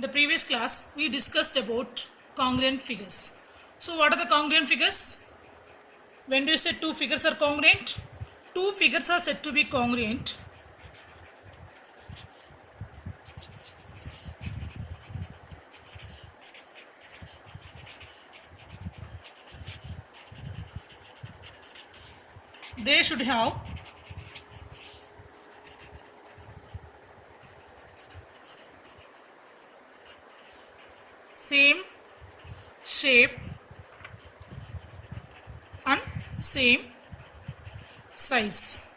the previous class we discussed about congruent figures. So what are the congruent figures? When do you say two figures are congruent? Two figures are said to be congruent they should have same shape and same size.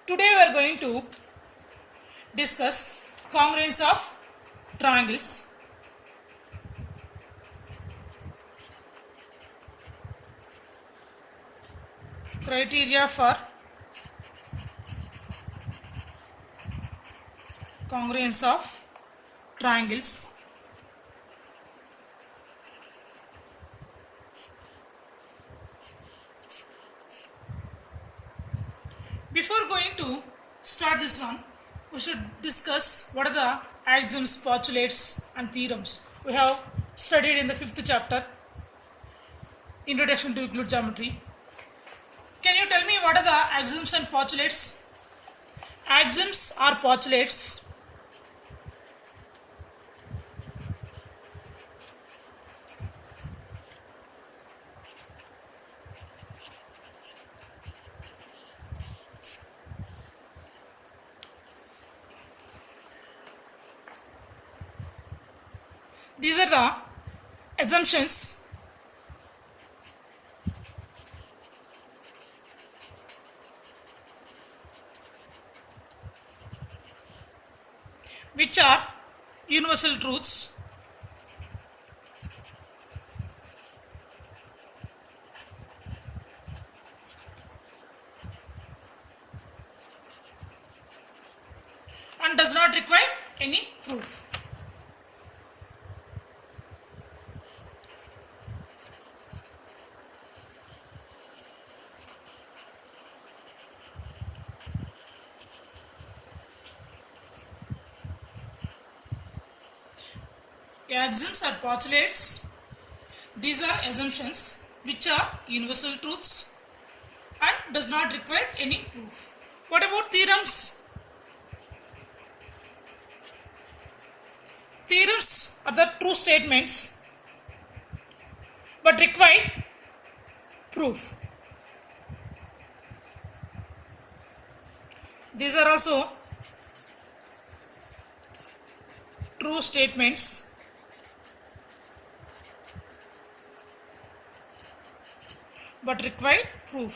Today we are going to discuss congruence of triangles. Criteria for congruence of triangles. Before going to start this one, we should discuss what are the axioms, postulates and theorems we have studied in the 5th chapter, Introduction to Euclid Geometry. Can you tell me what are the axioms and postulates? Axioms or postulates these are the assumptions which are universal truths and does not require any proof. Axioms or postulates, these are assumptions which are universal truths and does not require any proof. What about theorems? Theorems are the true statements but require proof. These are also true statements but require proof.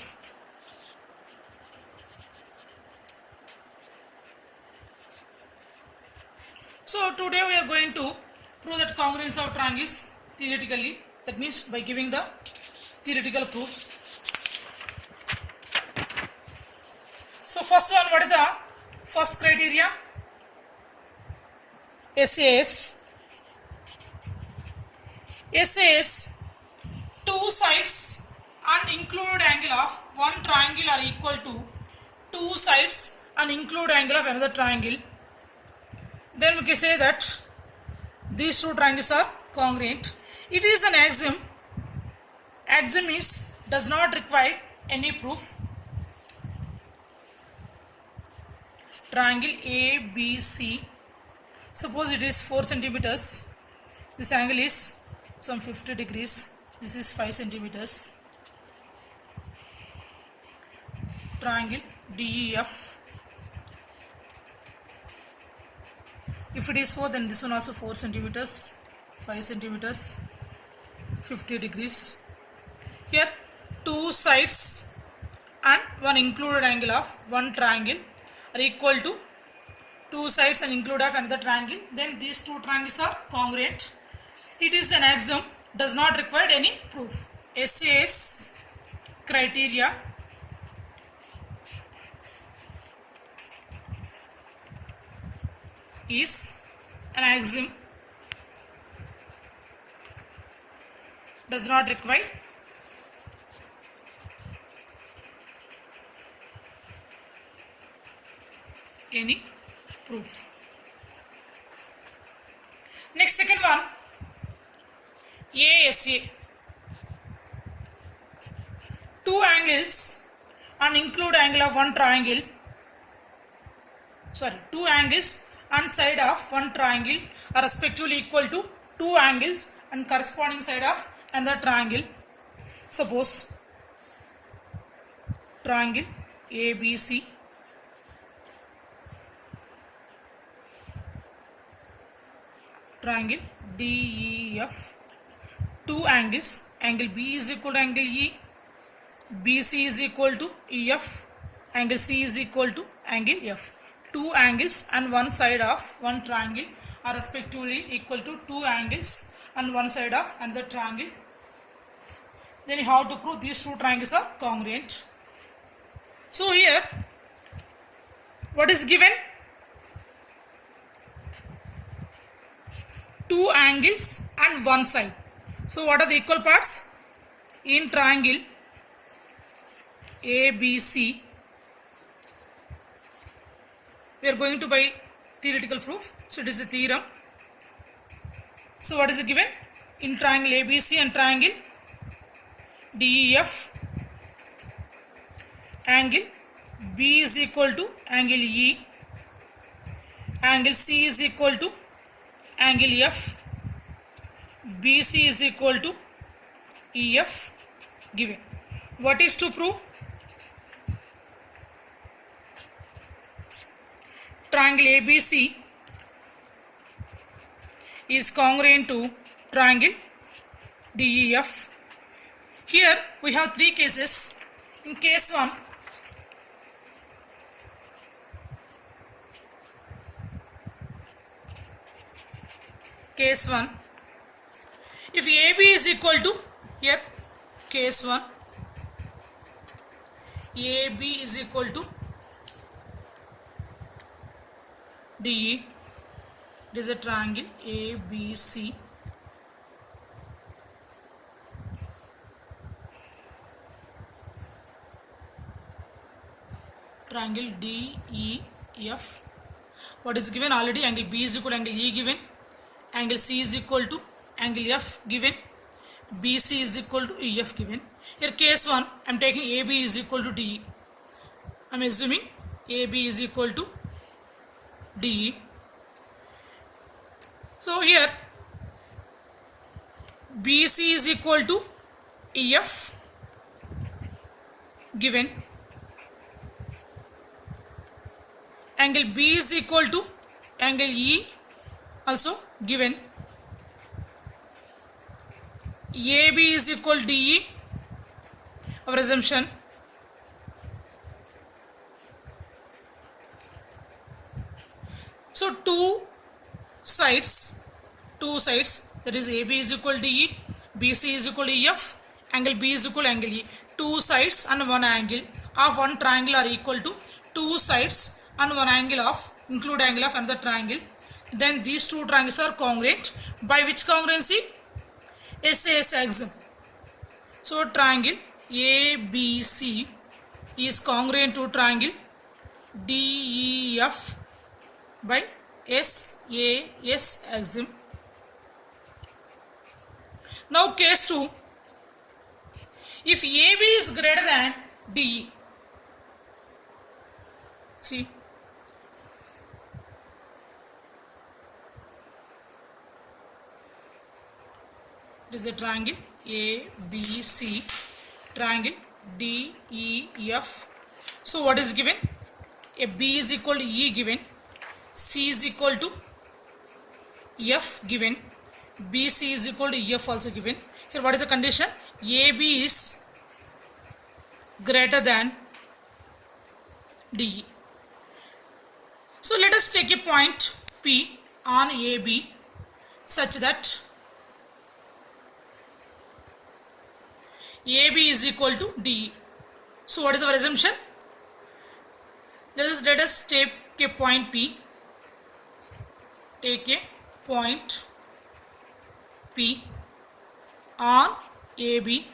So today we are going to prove that congruence of triangles theoretically, that means by giving the theoretical proofs. So first one, what is the first criteria? SAS. SAS, two sides and included angle of one triangle are equal to two sides and included angle of another triangle. Then we can say that these two triangles are congruent. It is an axiom. Axiom means does not require any proof. Triangle ABC, suppose it is 4 centimeters. This angle is some 50 degrees. This is 5 centimeters. Triangle DEF. If it is 4, then this one also 4 centimeters, 5 centimeters, 50 degrees. Here two sides and one included angle of one triangle are equal to two sides and included of another triangle. Then these two triangles are congruent. It is an axiom, does not require any proof. SAS criteria is an axiom, does not require any proof. Next, second one, ASA. Two angles and include angle of one triangle. Sorry, two angles and side of one triangle are respectively equal to two angles and corresponding side of another triangle. Suppose triangle ABC, triangle DEF, two angles, angle B is equal to angle E, BC is equal to EF, angle C is equal to angle F. Two angles and one side of one triangle are respectively equal to two angles and one side of another triangle. Then you have to prove these two triangles are congruent. So here, what is given? Two angles and one side. So what are the equal parts? In triangle ABC, we are going to by theoretical proof. So it is a theorem. So what is given? In triangle ABC and triangle DEF, angle B is equal to angle E, angle C is equal to angle F, BC is equal to EF given. What is to prove? Triangle ABC is congruent to triangle DEF. Here we have three cases. In case 1, if AB is equal to, here case 1, AB is equal to DE, it is a triangle ABC, triangle DEF. What is given already? Angle B is equal to angle E given, angle C is equal to angle F given, BC is equal to EF given. Here case 1, I am taking AB is equal to DE. I am assuming AB is equal to DE. So here BC is equal to EF given, angle B is equal to angle E also given, AB is equal to DE, our assumption. So two sides, that is AB is equal to DE, BC is equal to EF, angle B is equal to angle E. Two sides and one angle of one triangle are equal to two sides and one angle of include angle of another triangle. Then these two triangles are congruent. By which congruency? SAS axiom. So triangle ABC is congruent to triangle DEF by SAS axiom. Now case 2, if AB is greater than DE, see, it is a triangle ABC, triangle DEF. So what is given? A B is equal to E given, C is equal to F given, BC is equal to F also given. Here what is the condition? AB is greater than DE. So let us take a point P on AB such that AB is equal to DE. So what is our assumption? Let us take a point P. Take a point P on AB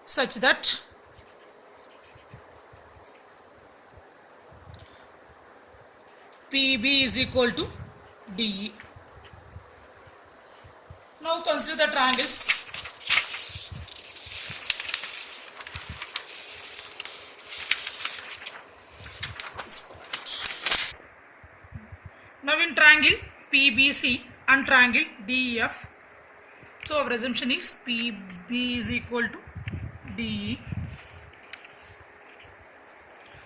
such that PB is equal to DE. Now consider the triangles. Now in triangle PBC and triangle DEF, so our assumption is PB is equal to DE.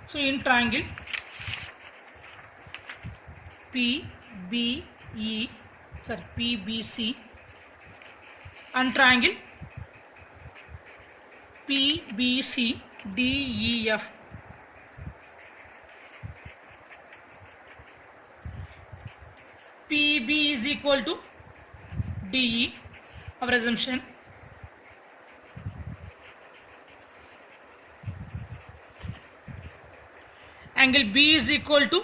So in triangle PBC and triangle PBC DEF, PB is equal to DE, our assumption. Angle B is equal to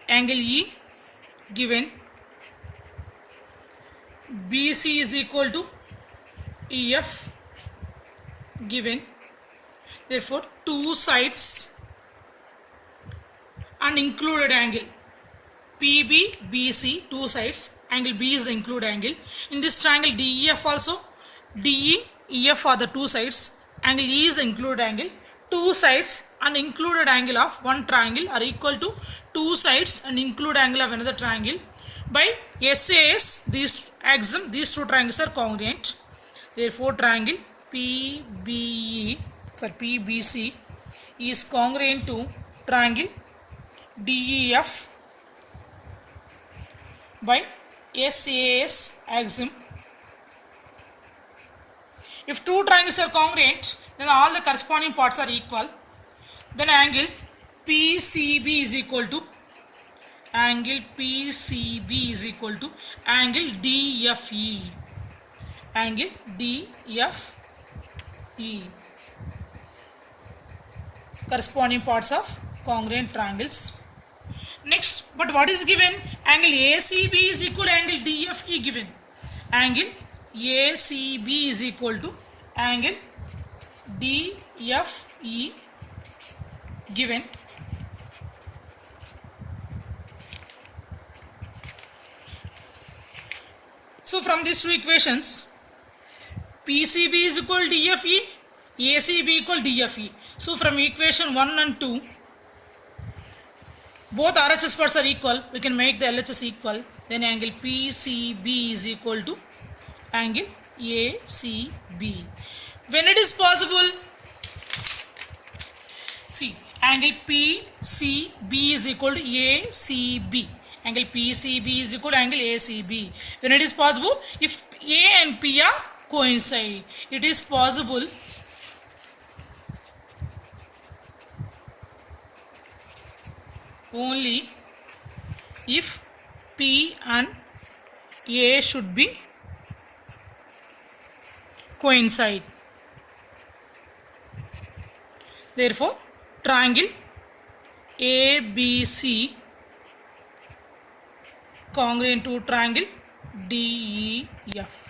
angle E given. BC is equal to EF given. Therefore, two sides and included angle PB, BC, two sides. Angle B is the included angle. In this triangle DEF also, DE, EF are the two sides. Angle E is the included angle. Two sides and included angle of one triangle are equal to two sides and included angle of another triangle. By SAS, these axiom, these two triangles are congruent. Therefore, triangle PBC is congruent to triangle DEF by SAS axiom. If two triangles are congruent, then all the corresponding parts are equal. Then angle PCB is equal to angle DFE. Angle DFE. Corresponding parts of congruent triangles. Next, but what is given? Angle ACB is equal to angle DFE given. Angle ACB is equal to angle DFE given. So from these two equations, PCB is equal to DFE, ACB equal to DFE. So from equation 1 and 2, both RHS parts are equal. We can make the LHS equal. Then angle PCB is equal to angle ACB. When it is possible, see, angle PCB is equal to ACB. Angle PCB is equal to angle ACB. When it is possible, if A and P are coincide, it is possible only if P and A should be coincide. Therefore, triangle ABC congruent to triangle DEF.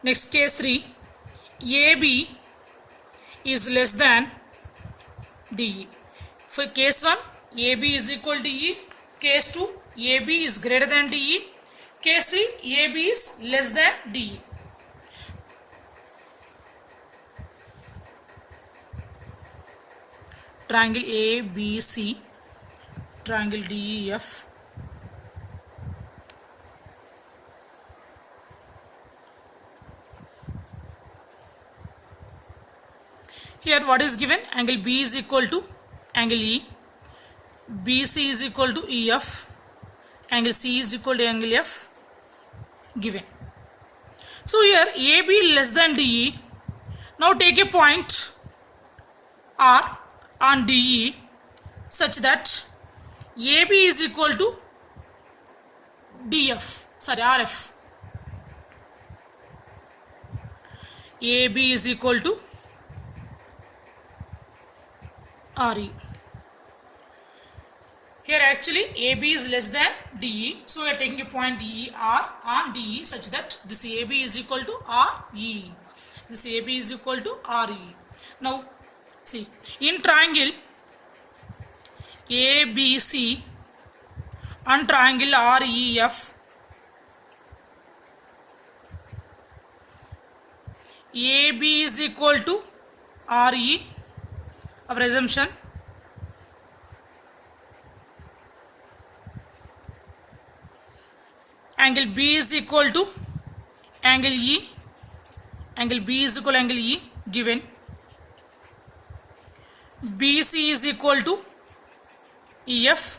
Next, case 3, AB is less than DE. For case 1, AB is equal to DE. Case 2, AB is greater than DE. Case 3, AB is less than DE. Triangle ABC, triangle DEF. Here what is given? Angle B is equal to angle E. BC is equal to EF. Angle C is equal to angle F given. So here AB less than DE. Now take a point R on DE such that AB is equal to RF. AB is equal to RE. Here actually AB is less than DE, so we are taking a point ER on DE such that this AB is equal to RE. This AB is equal to RE. Now see, in triangle ABC and triangle REF, AB is equal to RE, our assumption. Angle B is equal to angle E. Angle B is equal to angle E given. BC is equal to EF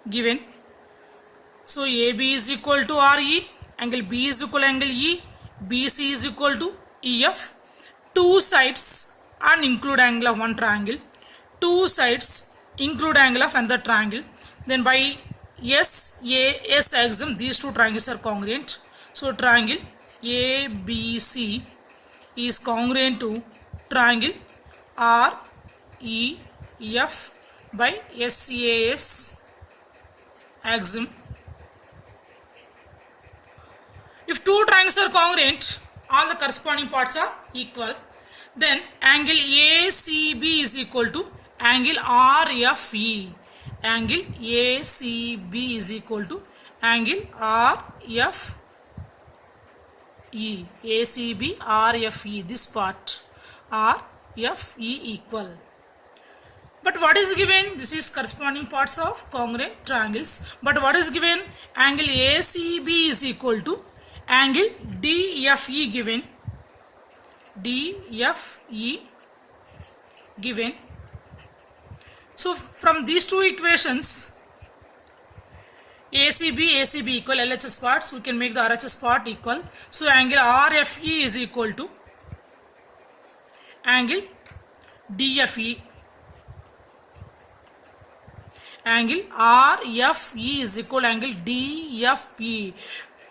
given. So AB is equal to RE, angle B is equal to angle E, BC is equal to EF. Two sides and include angle of one triangle. Two sides include angle of another triangle. Then by SAS axiom, these two triangles are congruent. So triangle ABC is congruent to triangle REF by SAS axiom. If two triangles are congruent, all the corresponding parts are equal, then angle ACB is equal to angle RFE. Angle ACB is equal to angle RFE. ACB RFE, this part RFE equal. But what is given? This is corresponding parts of congruent triangles. But what is given? Angle ACB is equal to angle DFE given. DFE given. So from these two equations, ACB equal LHS parts, we can make the RHS part equal. So angle RFE is equal to angle DFE. Angle RFE is equal to angle DFE.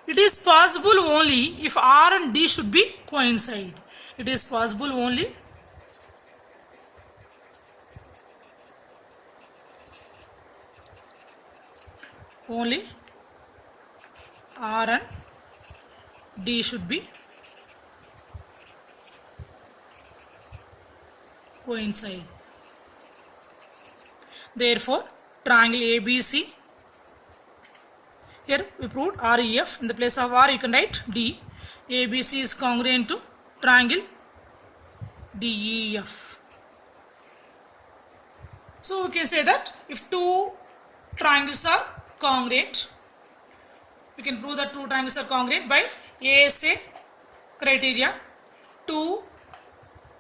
It is possible only if R and D should be coincide. It is possible only R and D should be coincide. Therefore, triangle ABC, here we proved REF, in the place of R you can write D. ABC is congruent to triangle DEF. So we can say that if two triangles are congruent, we can prove that two triangles are congruent by ASA criteria. Two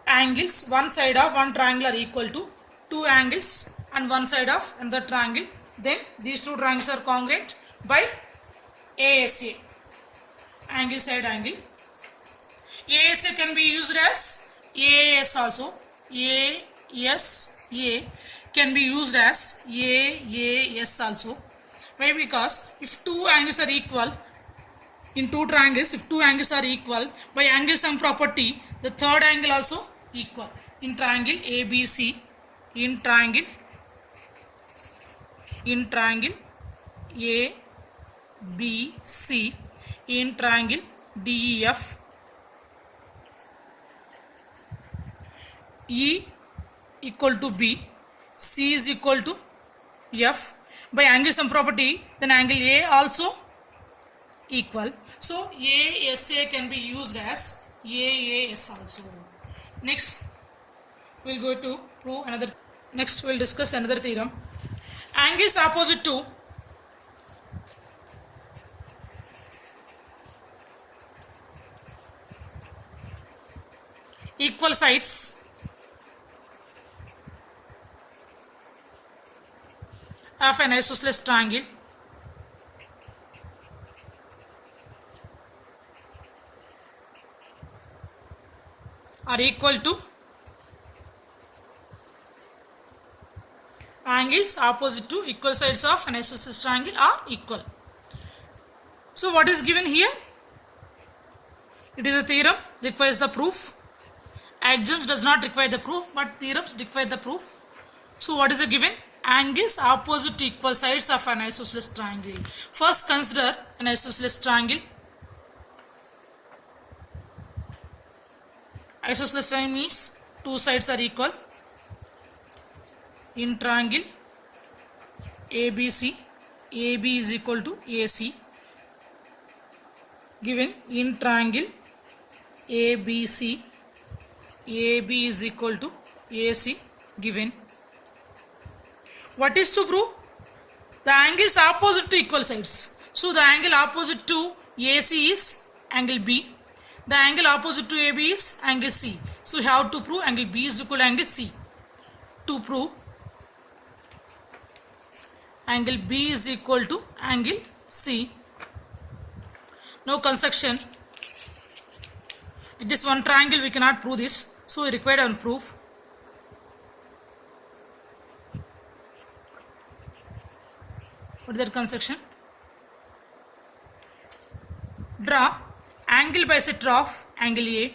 angles, one side of one triangle are equal to two angles and one side of another triangle. Then these two triangles are congruent by ASA, angle side angle. ASA can be used as AAS also. ASA can be used as AAS also. Why? Because if two angles are equal, in two triangles, if two angles are equal, by angle sum property, the third angle also equal. In triangle ABC, in triangle ABC, in triangle DEF, E equal to B, C is equal to F. By angle sum property, then angle A also equal. So ASA can be used as AAS also. Next, we'll go to prove another. Next, we'll discuss another theorem. Angles opposite to equal sides of an isosceles triangle are equal to angles opposite to equal sides of an isosceles triangle are equal. So what is given here? It is a theorem, requires the proof. Axioms does not require the proof, but theorems require the proof. So what is the given? Angles opposite to equal sides of an isosceles triangle. First consider an isosceles triangle. Isosceles triangle means two sides are equal. In triangle ABC, AB is equal to AC. Given in triangle ABC, AB is equal to AC given. What is to prove? The angles opposite to equal sides. So the angle opposite to AC is angle B. The angle opposite to AB is angle C. So we have to prove angle B is equal to angle C. To prove angle B is equal to angle C. Now construction. With this one triangle we cannot prove this. So we require one proof. What is that construction? Draw angle bisector of angle A.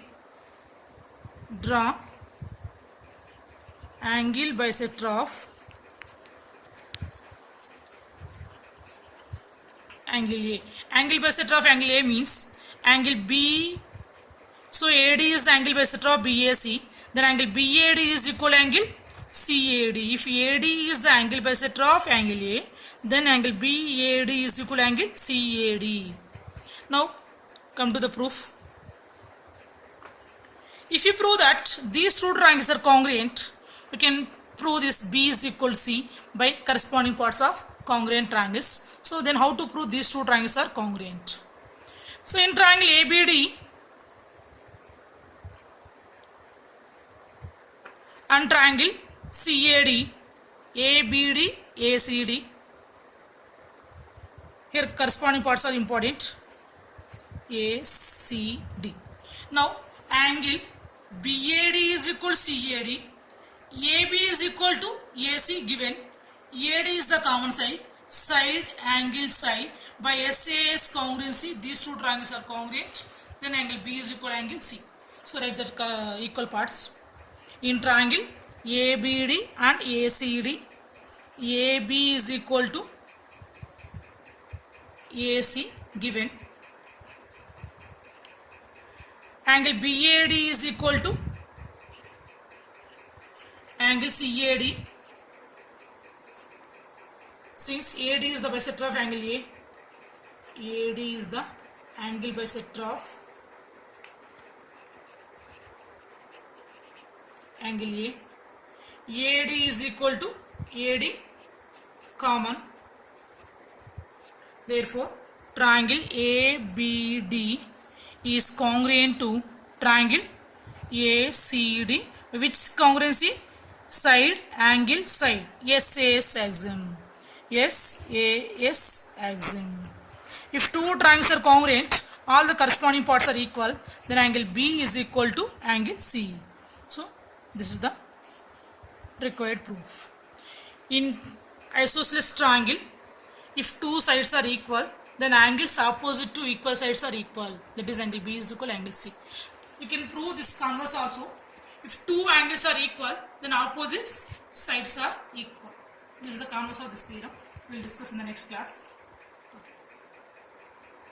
Draw angle bisector of angle A. Angle bisector of angle A means angle B. So AD is the angle bisector of BAC. Then angle BAD is equal to angle CAD. If AD is the angle bisector of angle A, then angle BAD is equal to angle CAD. Now come to the proof. If you prove that these two triangles are congruent, we can prove this B is equal to C by corresponding parts of congruent triangles. So then how to prove these two triangles are congruent? So in triangle ABD and triangle CAD, ABD, ACD, here corresponding parts are important. ACD. Now angle BAD is equal to CAD, AB is equal to AC given. AD is the common side, side angle side. By SAS congruency, these two triangles are congruent. Then angle B is equal to angle C. So write that equal parts. In triangle ABD and ACD, AB is equal to AC given. Angle BAD is equal to angle CAD. Since AD is the bisector of angle A, AD is the angle bisector of angle A. AD is equal to AD common. Therefore, triangle ABD is congruent to triangle ACD. Which congruency? Side angle side. SAS axiom. SAS axiom. If two triangles are congruent, all the corresponding parts are equal, then angle B is equal to angle C. So this is the required proof. In isosceles triangle, if two sides are equal, then angles opposite to equal sides are equal. That is angle B is equal to angle C. We can prove this converse also. If two angles are equal, then opposite sides are equal. This is the converse of this theorem. We will discuss in the next class.